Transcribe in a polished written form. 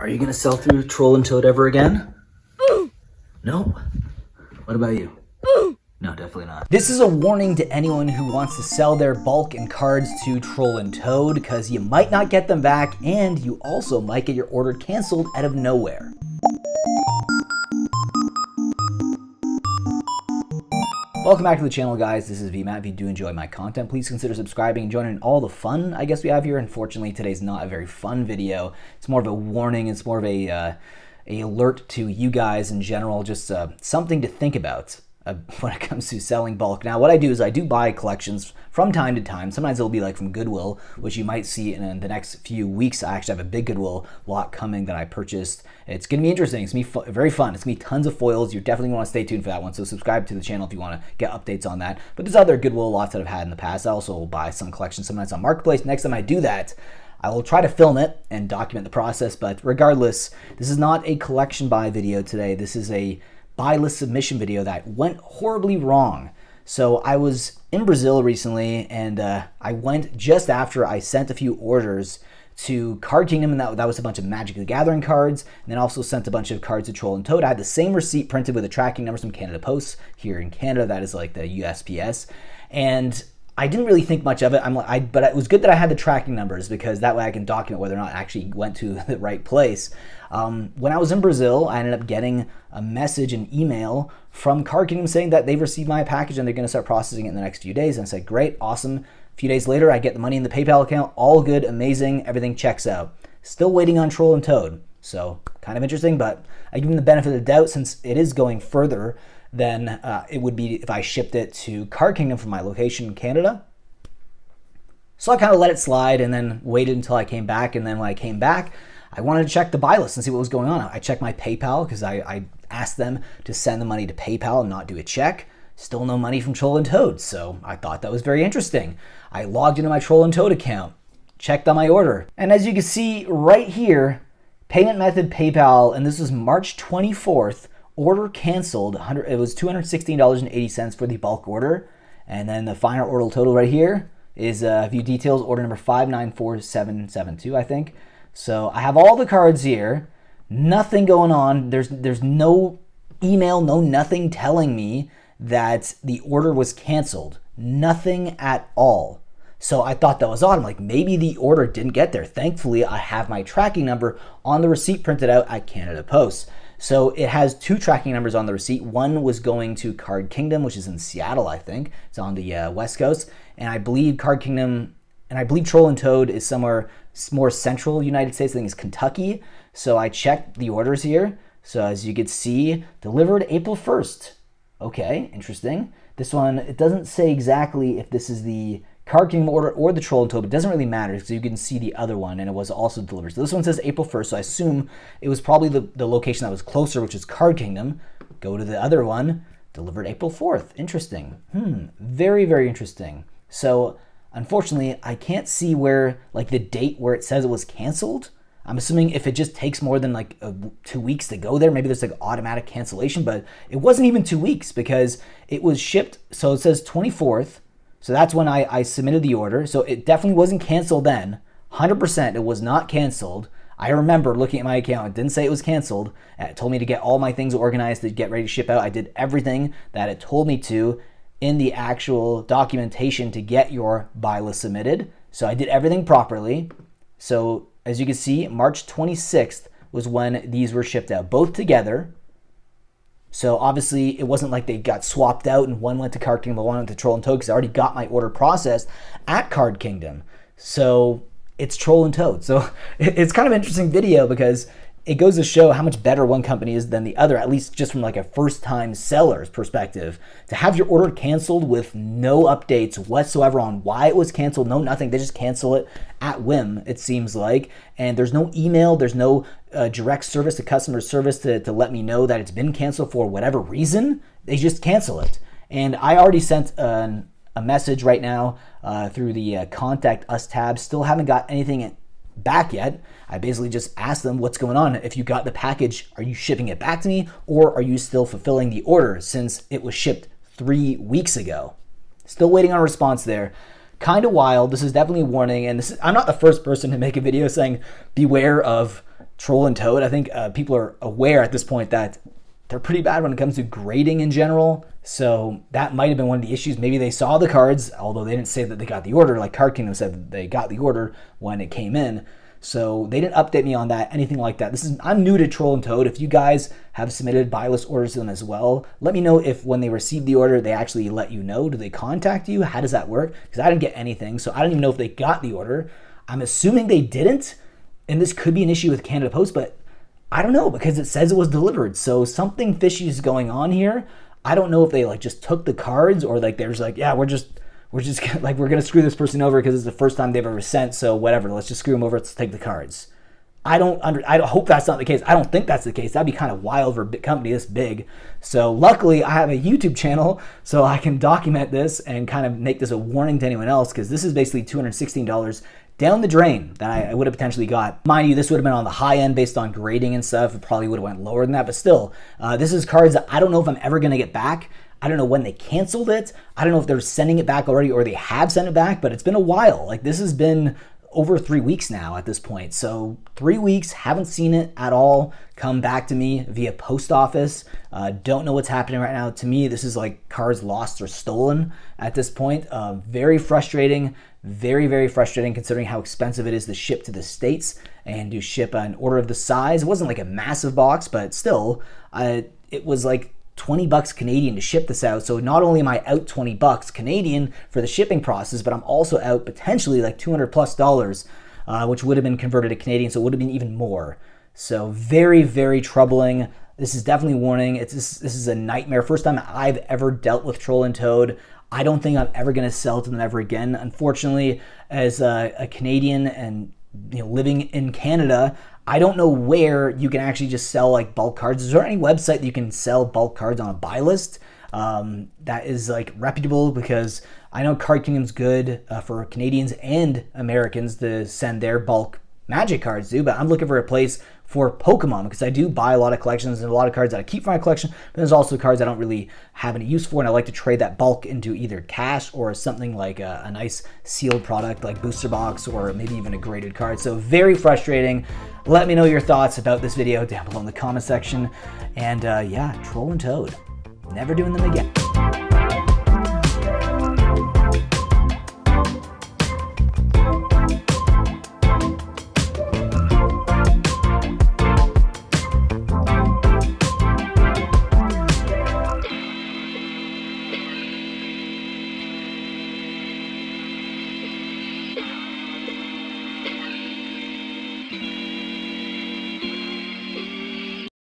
Are you gonna sell through Troll and Toad ever again? No? What about you? No, definitely not. This is a warning to anyone who wants to sell their bulk and cards to Troll and Toad, because you might not get them back, and you also might get your order canceled out of nowhere. Welcome back to the channel, guys. This is VMAT. If you do enjoy my content, please consider subscribing and joining all the fun I guess we have here. Unfortunately, today's not a very fun video. It's more of a warning. It's more of a alert to you guys in general, just something to think about when it comes to selling bulk. Now, what I do is I do buy collections from time to time. Sometimes it'll be like from Goodwill, which you might see in the next few weeks. I actually have a big Goodwill lot coming that I purchased. It's going to be interesting. It's going to be very fun. It's going to be tons of foils. You're definitely going to want to stay tuned for that one. So subscribe to the channel if you want to get updates on that. But there's other Goodwill lots that I've had in the past. I also will buy some collections sometimes on Marketplace. Next time I do that, I will try to film it and document the process. But regardless, this is not a collection buy video today. This is a buy list submission video that went horribly wrong. So I was in Brazil recently, and I went just after I sent a few orders to Card Kingdom, and that was a bunch of Magic the Gathering cards, and then also sent a bunch of cards to Troll and Toad. I had the same receipt printed with the tracking numbers from Canada Post here in Canada. That is like the USPS, and I didn't really think much of it. But it was good that I had the tracking numbers, because that way I can document whether or not I actually went to the right place. When I was in Brazil, I ended up getting a message, an email from Card Kingdom saying that they've received my package and they're going to start processing it in the next few days. And I said, great, awesome. A few days later, I get the money in the PayPal account. All good, amazing, everything checks out. Still waiting on Troll and Toad. So kind of interesting, but I give them the benefit of the doubt since it is going further than it would be if I shipped it to Card Kingdom from my location in Canada. So I kind of let it slide and then waited until I came back. And then when I came back, I wanted to check the buy list and see what was going on. I checked my PayPal because I asked them to send the money to PayPal and not do a check. Still no money from Troll and Toad, so I thought that was very interesting. I logged into my Troll and Toad account, checked on my order, and as you can see right here, payment method PayPal, and this was March 24th, order canceled. It was $216.80 for the bulk order, and then the final order total right here is view details, order number 594772, I think. So I have all the cards here, nothing going on. There's no email, no nothing telling me that the order was canceled. Nothing at all. So I thought that was odd. I'm like, maybe the order didn't get there. Thankfully, I have my tracking number on the receipt printed out at Canada Post. So it has two tracking numbers on the receipt. One was going to Card Kingdom, which is in Seattle, I think. It's on the West Coast. And I believe Card Kingdom, and I believe Troll and Toad is somewhere more central United States. I think it's Kentucky. So I checked the orders here. So as you can see, delivered April 1st. Okay, interesting. This one, it doesn't say exactly if this is the Card Kingdom order or the Troll and Toad. It doesn't really matter because you can see the other one, and it was also delivered. So this one says April 1st, so I assume it was probably the location that was closer, which is Card Kingdom. Go to the other one, delivered April 4th. Interesting. Very, very interesting. So unfortunately, I can't see where, like, the date where it says it was canceled. I'm assuming if it just takes more than like 2 weeks to go there, maybe there's like automatic cancellation, but it wasn't even 2 weeks because it was shipped. So it says 24th. So that's when I submitted the order. So it definitely wasn't canceled then. 100% it was not canceled. I remember looking at my account. It didn't say it was canceled. It told me to get all my things organized to get ready to ship out. I did everything that it told me to in the actual documentation to get your buy list submitted. So I did everything properly. So as you can see, March 26th was when these were shipped out, both together. So obviously, it wasn't like they got swapped out and one went to Card Kingdom, one went to Troll and Toad, because I already got my order processed at Card Kingdom. So it's Troll and Toad. So it's kind of an interesting video because it goes to show how much better one company is than the other, at least just from like a first-time seller's perspective. To have your order canceled with no updates whatsoever on why it was canceled, no nothing, they just cancel it at whim, it seems like. And there's no email, there's no direct service to customer service to let me know that it's been canceled for whatever reason. They just cancel it. And I already sent a message right now through the Contact Us tab. Still haven't got anything back yet. I basically just asked them what's going on. If you got the package, are you shipping it back to me, or are you still fulfilling the order since it was shipped 3 weeks ago? Still waiting on a response there. Kind of wild. This is definitely a warning, and I'm not the first person to make a video saying beware of Troll and Toad, I think people are aware at this point that they're pretty bad when it comes to grading in general. So that might have been one of the issues. Maybe they saw the cards, although they didn't say that they got the order. Like Card Kingdom said that they got the order when it came in. So they didn't update me on that, anything like that. I'm new to Troll and Toad. If you guys have submitted buy list orders to them as well, let me know if when they receive the order, they actually let you know. Do they contact you? How does that work? Because I didn't get anything, so I don't even know if they got the order. I'm assuming they didn't, and this could be an issue with Canada Post, but I don't know because it says it was delivered. So something fishy is going on here. I don't know if they like just took the cards or like there's like, yeah, we're just like, we're going to screw this person over because it's the first time they've ever sent. So whatever, let's just screw them over. Let's take the cards. I hope that's not the case. I don't think that's the case. That'd be kind of wild for a company this big. So luckily I have a YouTube channel so I can document this and kind of make this a warning to anyone else, because this is basically $216 down the drain that I would have potentially got. Mind you, this would have been on the high end based on grading and stuff. It probably would have went lower than that, but still, this is cards that I don't know if I'm ever going to get back. I don't know when they canceled it. I don't know if they're sending it back already or they have sent it back, but it's been a while. Like this has been over 3 weeks now at this point. So 3 weeks, haven't seen it at all come back to me via post office. Don't know what's happening right now. To me, this is like cards lost or stolen at this point. Very frustrating, very, very frustrating considering how expensive it is to ship to the States and to ship an order of the size. It wasn't like a massive box, but still, it was like 20 bucks Canadian to ship this out. So not only am I out 20 bucks Canadian for the shipping process, but I'm also out potentially like $200+, which would have been converted to Canadian. So it would have been even more. So very, very troubling. This is definitely warning. This is a nightmare. First time I've ever dealt with Troll and Toad. I don't think I'm ever going to sell to them ever again. Unfortunately, as a Canadian and living in Canada, I don't know where you can actually just sell like bulk cards. Is there any website that you can sell bulk cards on a buy list that is like reputable? Because I know Card Kingdom's good for Canadians and Americans to send their bulk Magic cards to, but I'm looking for a place for Pokemon because I do buy a lot of collections and a lot of cards that I keep for my collection, but there's also cards I don't really have any use for, and I like to trade that bulk into either cash or something like a nice sealed product like booster box or maybe even a graded card. So very frustrating. Let me know your thoughts about this video down below in the comment section. And yeah, Troll and Toad. Never doing them again.